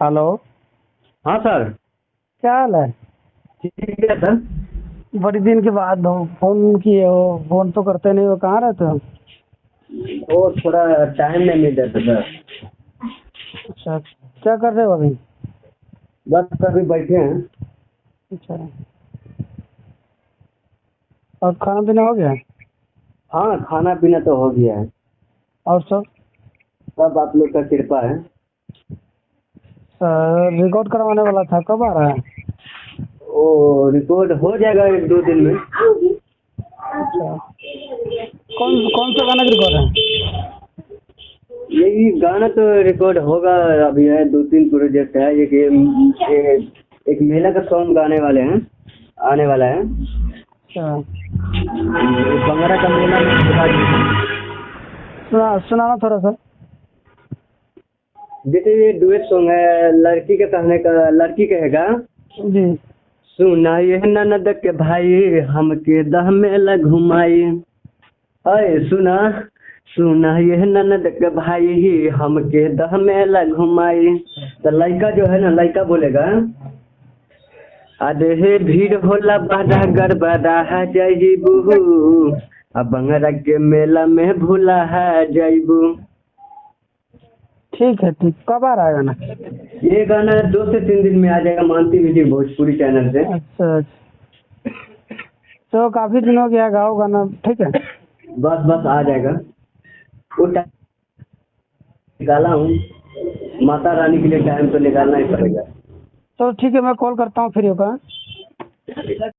Hello. हाँ sir. क्या हाल है? ठीक है सर। बड़ी दिन के बाद हो फोन किए हो, फोन तो करते नहीं हो, कहाँ रहते हो? वो थोड़ा टाइम नहीं मिल रहा था सर। अच्छा, क्या कर रहे हो अभी? बस अभी बैठे हैं। अच्छा, और खाना पीना हो गया? हाँ, खाना पीना तो हो गया है। और सब? सब आप लोग का कृपा है। सर, रिकॉर्ड करवाने वाला था, कब आ रहा है? वो रिकॉर्ड हो जाएगा 1-2 दिन में। अच्छा, कौन कौन सा गाना की रिकॉर्ड है? यही गाना तो रिकॉर्ड होगा। अभी है 2-3 प्रोजेक्ट है। एक मेला का सॉन्ग गाने वाले हैं, आने वाला है। अच्छा, बंगरा का मेला में सुनाना थोड़ा सा। जैसे ये डुएट सॉन्ग है, लड़की के कहने का लड़की कहेगा। जी। सुना ये ननद के भाई हमके दह मेला घुमाई। अरे सुना, सुना ये ननद के भाई हमके दह मेला घुमाई। तो लड़का जो है ना, लड़का बोलेगा, अरे हे भीड़ होला बड़ा गड़बड़ा जाइबू, अब बंगरा के मेला में भूला है जाइबू। ठीक है, ठीक, कब आ रहा है गाना? ये गाना 2 से 3 दिन में आ जाएगा, मानती म्यूजिक भोजपुरी चैनल से। अच्छा अच्छा, तो काफी दिन हो गया, गाओ गाना, ठीक है। बस बस आ जाएगा। वो टाइम निकाला हूँ, माता रानी के लिए टाइम तो निकालना ही पड़ेगा। तो ठीक है, मैं कॉल करता हूँ फ्री होकर।